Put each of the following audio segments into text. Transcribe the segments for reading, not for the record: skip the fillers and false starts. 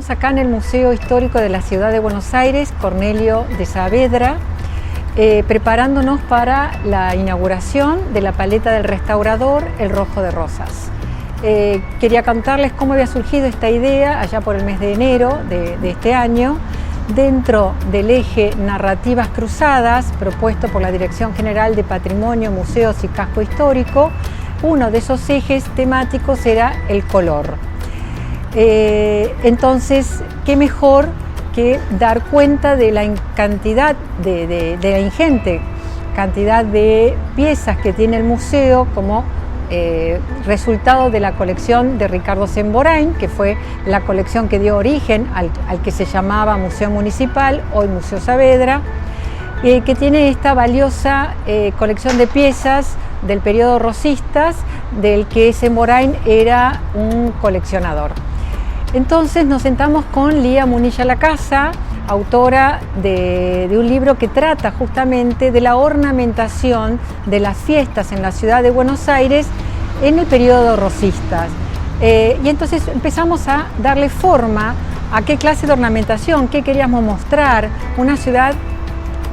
Estamos acá en el Museo Histórico de la Ciudad de Buenos Aires, Cornelio de Saavedra, preparándonos para la inauguración de la paleta del restaurador El Rojo de Rosas. Quería contarles cómo había surgido esta idea allá por el mes de enero de este año, dentro del eje Narrativas Cruzadas, propuesto por la Dirección General de Patrimonio, Museos y Casco Histórico. Uno de esos ejes temáticos era el color. Entonces, qué mejor que dar cuenta de la cantidad, de la ingente cantidad de piezas que tiene el museo como resultado de la colección de Ricardo Semborain, que fue la colección que dio origen al que se llamaba Museo Municipal, hoy Museo Saavedra, que tiene esta valiosa colección de piezas del periodo rosistas, del que Semborain era un coleccionador. Entonces nos sentamos con Lía Munilla Lacasa, autora de un libro que trata justamente de la ornamentación de las fiestas en la ciudad de Buenos Aires en el periodo rosistas. Y entonces empezamos a darle forma a qué clase de ornamentación, qué queríamos mostrar, una ciudad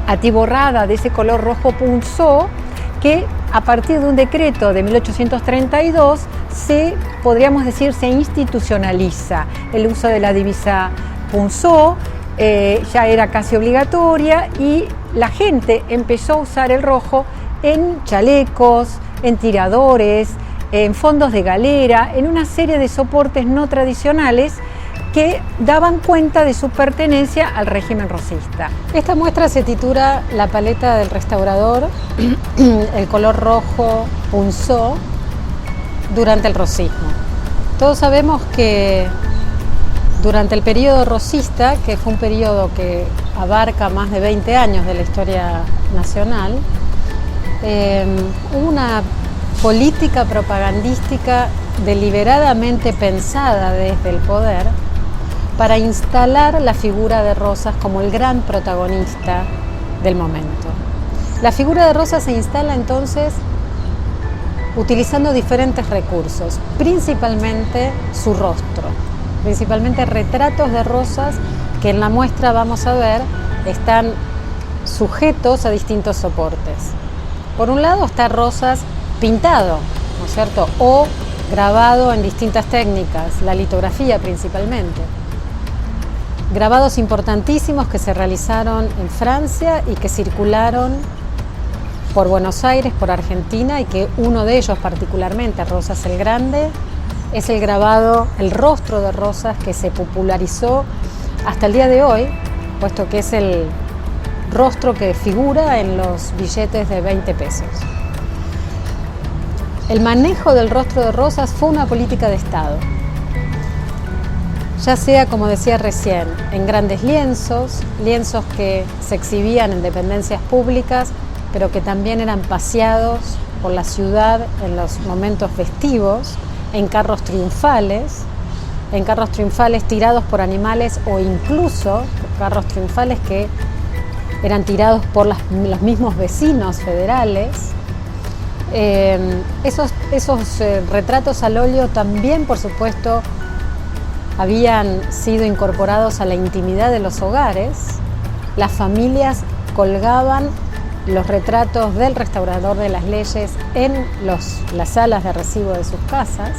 atiborrada de ese color rojo punzó, que a partir de un decreto de 1832 podríamos decir, se institucionaliza. El uso de la divisa punzó, ya era casi obligatoria, y la gente empezó a usar el rojo en chalecos, en tiradores, en fondos de galera, en una serie de soportes no tradicionales que daban cuenta de su pertenencia al régimen rosista. Esta muestra se titula La paleta del restaurador, el color rojo punzó durante el rosismo. Todos sabemos que durante el periodo rosista, que fue un periodo que abarca más de 20 años de la historia nacional, hubo una política propagandística deliberadamente pensada desde el poder para instalar la figura de Rosas como el gran protagonista del momento. La figura de Rosas se instala entonces utilizando diferentes recursos, principalmente su rostro, principalmente retratos de Rosas que en la muestra vamos a ver están sujetos a distintos soportes. Por un lado está Rosas pintado, ¿no es cierto?, o grabado en distintas técnicas, la litografía principalmente. Grabados importantísimos que se realizaron en Francia y que circularon por Buenos Aires, por Argentina, y que uno de ellos particularmente, Rosas el Grande, es el grabado, el rostro de Rosas, que se popularizó hasta el día de hoy, puesto que es el rostro que figura en los billetes de 20 pesos. El manejo del rostro de Rosas fue una política de Estado, ya sea, como decía recién, en grandes lienzos que se exhibían en dependencias públicas, pero que también eran paseados por la ciudad en los momentos festivos, en carros triunfales tirados por animales, o incluso carros triunfales que eran tirados por los mismos vecinos federales. Esos retratos al óleo también, por supuesto, habían sido incorporados a la intimidad de los hogares. Las familias colgaban los retratos del restaurador de las leyes en las salas de recibo de sus casas.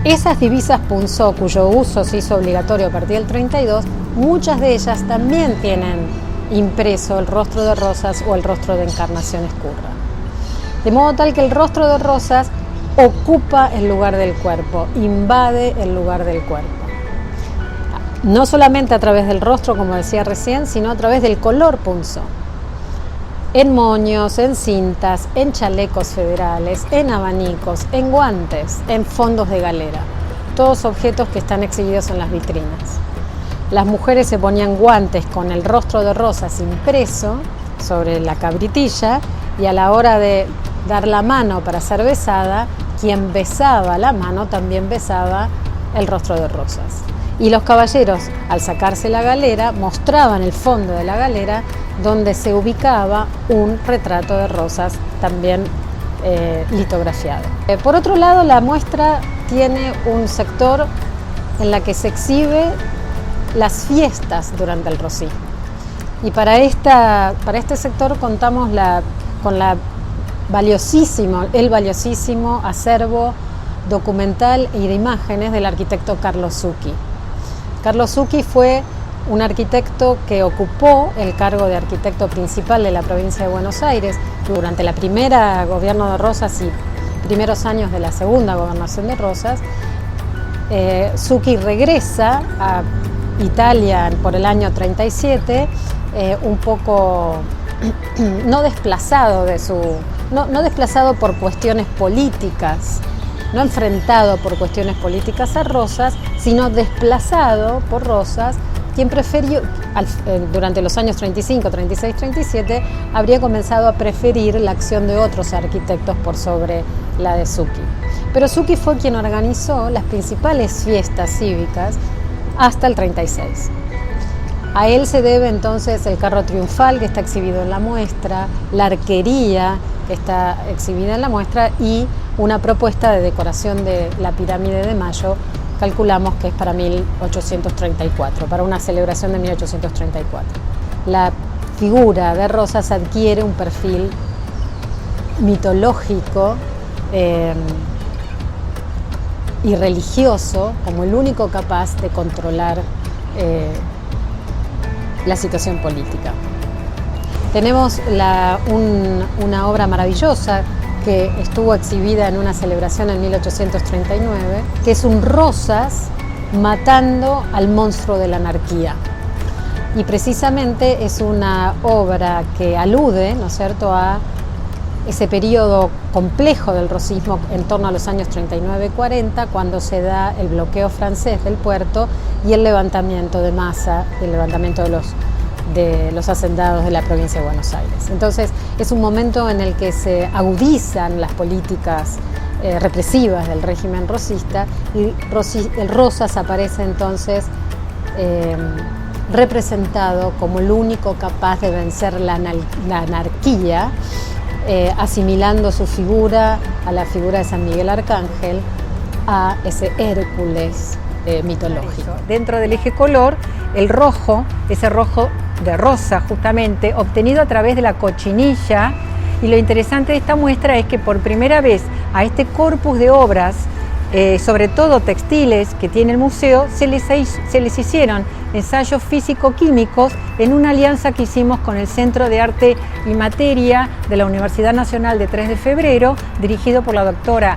Esas divisas punzó, cuyo uso se hizo obligatorio a partir del 32, muchas de ellas también tienen impreso el rostro de Rosas o el rostro de Encarnación Ezcurra. De modo tal que el rostro de Rosas ocupa el lugar del cuerpo, invade el lugar del cuerpo. No solamente a través del rostro, como decía recién, sino a través del color punzó. En moños, en cintas, en chalecos federales, en abanicos, en guantes, en fondos de galera. Todos objetos que están exhibidos en las vitrinas. Las mujeres se ponían guantes con el rostro de Rosas impreso sobre la cabritilla, y a la hora de dar la mano para ser besada, quien besaba la mano también besaba el rostro de Rosas. Y los caballeros, al sacarse la galera, mostraban el fondo de la galera donde se ubicaba un retrato de Rosas también litografiado. Por otro lado, la muestra tiene un sector en la que se exhibe las fiestas durante el rosismo. Y para este sector contamos con el valiosísimo acervo documental y de imágenes del arquitecto Carlos Zucchi. Carlos Zucchi fue un arquitecto que ocupó el cargo de arquitecto principal de la provincia de Buenos Aires durante la primera gobierno de Rosas y primeros años de la segunda gobernación de Rosas. Zucchi regresa a Italia por el año 37, un poco no desplazado por cuestiones políticas, no enfrentado por cuestiones políticas a Rosas, sino desplazado por Rosas, quien prefirió, durante los años 35, 36, 37, habría comenzado a preferir la acción de otros arquitectos por sobre la de Zucchi. Pero Zucchi fue quien organizó las principales fiestas cívicas hasta el 36. A él se debe entonces el carro triunfal que está exhibido en la muestra, la arquería que está exhibida en la muestra y una propuesta de decoración de la pirámide de Mayo, calculamos que es para 1834, para una celebración de 1834. La figura de Rosas adquiere un perfil mitológico y religioso como el único capaz de controlar la situación política. Tenemos una obra maravillosa que estuvo exhibida en una celebración en 1839, que es un Rosas matando al monstruo de la anarquía. Y precisamente es una obra que alude, ¿no es cierto?, a ese periodo complejo del rosismo en torno a los años 39-40, cuando se da el bloqueo francés del puerto y el levantamiento de masa, el levantamiento de los hacendados de la provincia de Buenos Aires. Entonces es un momento en el que se agudizan las políticas represivas del régimen rosista y el Rosas aparece entonces representado como el único capaz de vencer la anarquía, asimilando su figura a la figura de San Miguel Arcángel, a ese Hércules mitológico. Dentro del eje color, el rojo, ese rojo de rosa justamente, obtenido a través de la cochinilla, y lo interesante de esta muestra es que por primera vez a este corpus de obras, sobre todo textiles que tiene el museo, se les hicieron ensayos físico-químicos en una alianza que hicimos con el Centro de Arte y Materia de la Universidad Nacional de 3 de Febrero, dirigido por la doctora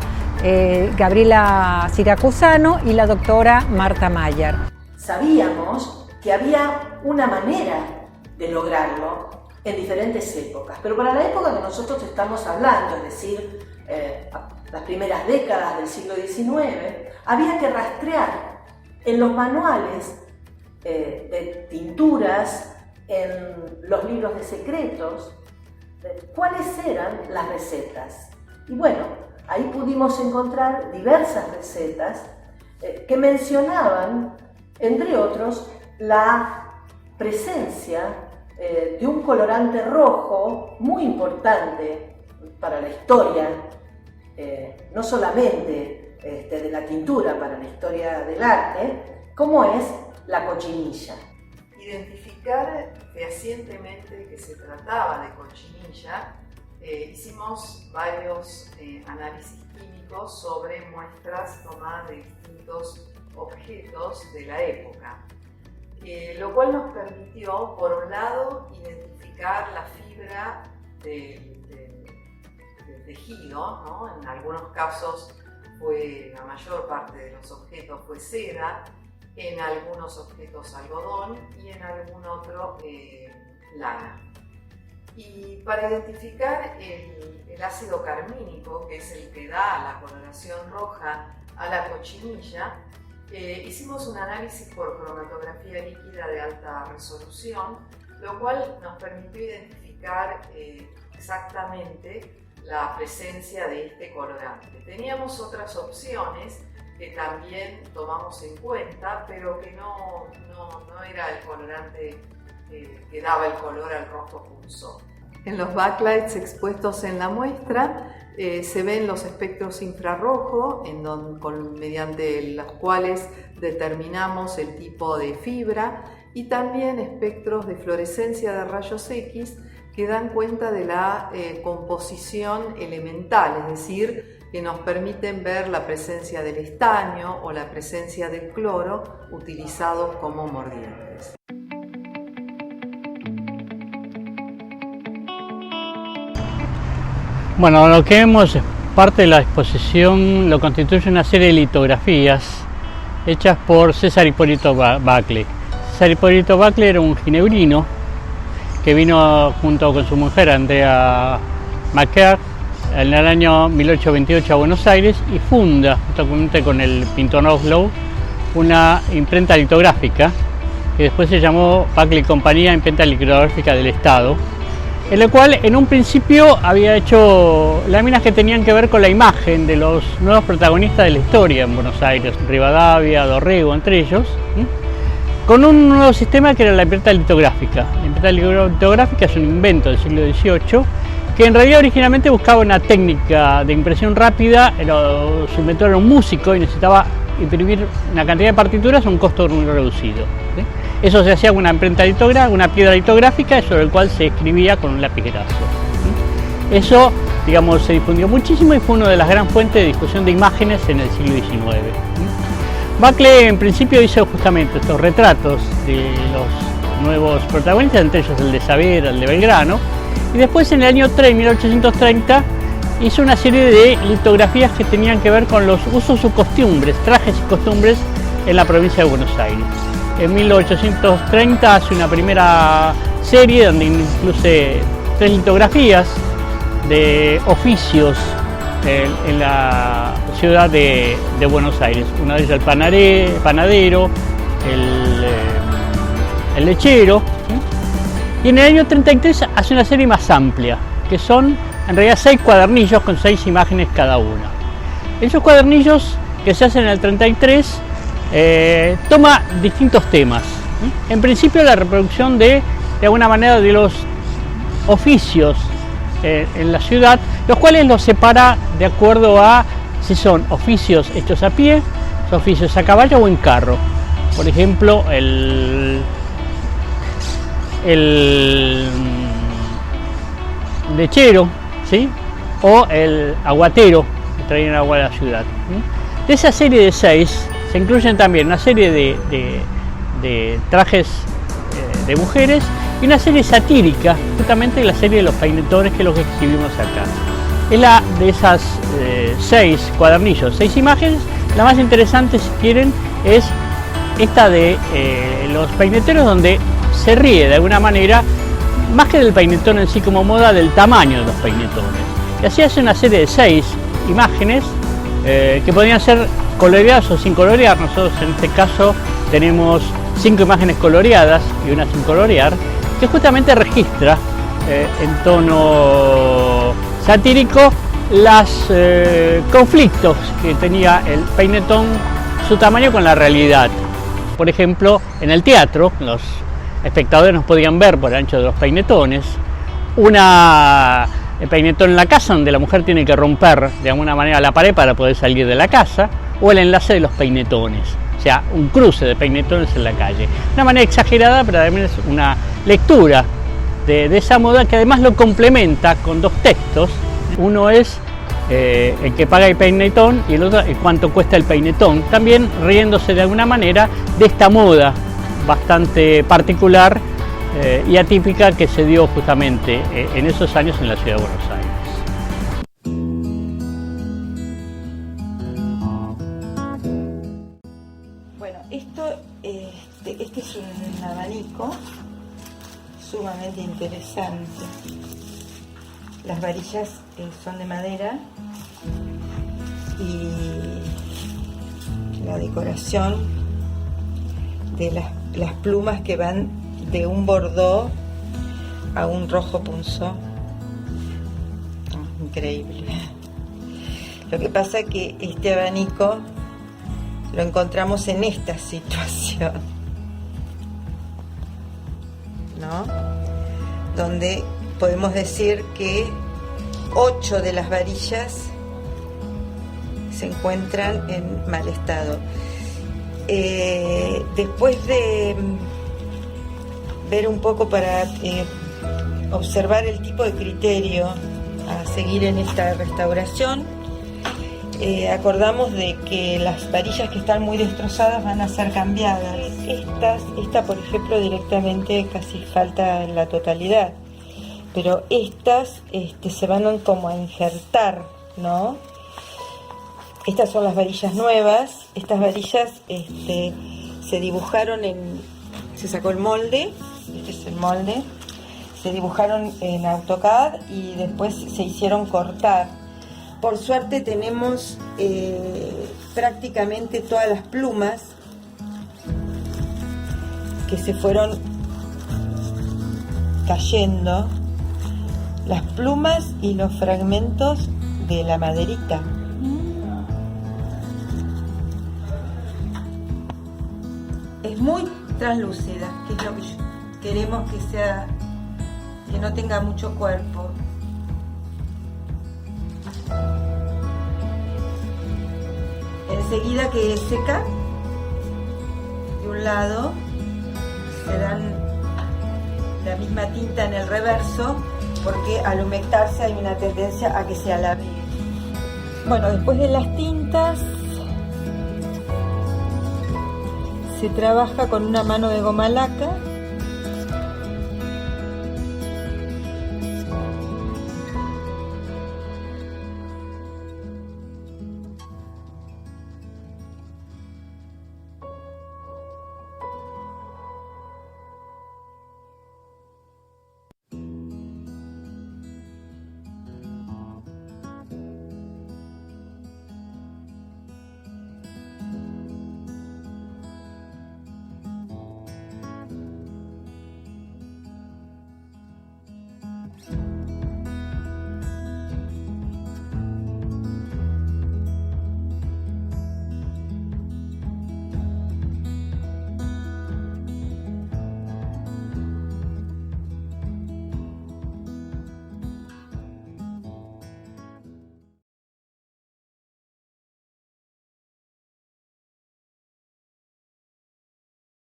Gabriela Siracusano y la doctora Marta Mayer. Sabíamos que había una manera de lograrlo en diferentes épocas, pero para la época que nosotros estamos hablando, es decir, las primeras décadas del siglo XIX, había que rastrear en los manuales de tinturas, en los libros de secretos, cuáles eran las recetas. Y bueno, ahí pudimos encontrar diversas recetas que mencionaban, entre otros, la presencia de un colorante rojo muy importante para la historia, no solamente de la tintura, para la historia del arte, como es la cochinilla. Identificar fehacientemente que se trataba de cochinilla, hicimos varios análisis químicos sobre muestras tomadas de distintos objetos de la época, lo cual nos permitió, por un lado, identificar la fibra del tejido, ¿no? En algunos casos la mayor parte de los objetos fue seda, en algunos objetos algodón y en algún otro lana. Y para identificar el ácido carmínico, que es el que da la coloración roja a la cochinilla, hicimos un análisis por cromatografía líquida de alta resolución, lo cual nos permitió identificar exactamente la presencia de este colorante. Teníamos otras opciones que también tomamos en cuenta, pero que no era el colorante que daba el color al rojo pulsón. En los backlights expuestos en la muestra se ven los espectros infrarrojos, mediante los cuales determinamos el tipo de fibra, y también espectros de fluorescencia de rayos X que dan cuenta de la composición elemental, es decir, que nos permiten ver la presencia del estaño o la presencia del cloro utilizados como mordientes. Bueno, lo que vemos es parte de la exposición, lo constituye una serie de litografías hechas por César Hipólito Bacle. César Hipólito Bacle era un ginebrino que vino junto con su mujer Andrea Macaire en el año 1828 a Buenos Aires y funda, juntamente con el pintor Oslo, una imprenta litográfica que después se llamó Bacle y Compañía, Imprenta Litográfica del Estado, en la cual en un principio había hecho láminas que tenían que ver con la imagen de los nuevos protagonistas de la historia en Buenos Aires, Rivadavia, Dorrego, entre ellos, con un nuevo sistema que era la imprenta litográfica. La imprenta litográfica es un invento del siglo XVIII que en realidad originalmente buscaba una técnica de impresión rápida, su inventor era un músico y necesitaba imprimir una cantidad de partituras a un costo muy reducido. Eso se hacía con una imprenta litográfica, una piedra litográfica sobre el cual se escribía con un lapicerazo. Eso, digamos, se difundió muchísimo y fue una de las grandes fuentes de discusión de imágenes en el siglo XIX. Bacle en principio hizo justamente estos retratos de los nuevos protagonistas, entre ellos el de Saavedra, el de Belgrano, y después en el año 1830 hizo una serie de litografías que tenían que ver con los usos y costumbres, trajes y costumbres en la provincia de Buenos Aires. En 1830 hace una primera serie donde incluye 3 litografías de oficios en la ciudad de Buenos Aires. Una de ellas el panadero, el lechero. Y en el año 33 hace una serie más amplia, que son en realidad 6 cuadernillos con 6 imágenes cada una. Esos cuadernillos que se hacen en el 33 toma distintos temas. En principio la reproducción de alguna manera de los oficios en la ciudad, los cuales los separa de acuerdo a si son oficios hechos a pie, oficios a caballo o en carro. Por ejemplo, el lechero, ¿sí? O el aguatero que traían agua a la ciudad. De esa serie de 6 se incluyen también una serie de trajes de mujeres y una serie satírica, justamente la serie de los peinetones, que es lo que exhibimos acá. Es la de esas 6 cuadernillos, 6 imágenes. La más interesante, si quieren, es esta de los peineteros, donde se ríe de alguna manera, más que del peinetón en sí como moda, del tamaño de los peinetones. Y así hace una serie de 6 imágenes que podrían ser coloreadas o sin colorear. Nosotros en este caso tenemos 5 imágenes coloreadas y una sin colorear, que justamente registra en tono satírico los conflictos que tenía el peinetón, su tamaño con la realidad. Por ejemplo, en el teatro los espectadores nos podían ver por el ancho de los peinetones, el peinetón en la casa, donde la mujer tiene que romper de alguna manera la pared para poder salir de la casa, o el enlace de los peinetones, o sea, un cruce de peinetones en la calle. Una manera exagerada, pero también es una lectura de esa moda, que además lo complementa con 2 textos. Uno es el que paga el peinetón y el otro el cuánto cuesta el peinetón, también riéndose de alguna manera de esta moda bastante particular y atípica que se dio justamente en esos años en la ciudad de Buenos Aires. Bueno, este es un abanico sumamente interesante. Las varillas son de madera y la decoración de las plumas que van de un bordó a un rojo punzón. Increíble. Lo que pasa es que este abanico lo encontramos en esta situación, ¿no? Donde podemos decir que 8 de las varillas se encuentran en mal estado. Después de ver un poco para observar el tipo de criterio a seguir en esta restauración, acordamos de que las varillas que están muy destrozadas van a ser cambiadas. Esta por ejemplo directamente casi falta en la totalidad, pero estas se van como a injertar, ¿no? Estas son las varillas nuevas. Estas varillas se dibujaron se sacó el molde, este es el molde, se dibujaron en AutoCAD y después se hicieron cortar. Por suerte tenemos prácticamente todas las plumas que se fueron cayendo, las plumas y los fragmentos de la maderita. Es muy translúcida, que es lo que queremos que sea, que no tenga mucho cuerpo. Enseguida que seca de un lado, se dan la misma tinta en el reverso, porque al humectarse hay una tendencia a que se alargue. Bueno, después de las tintas se trabaja con una mano de goma laca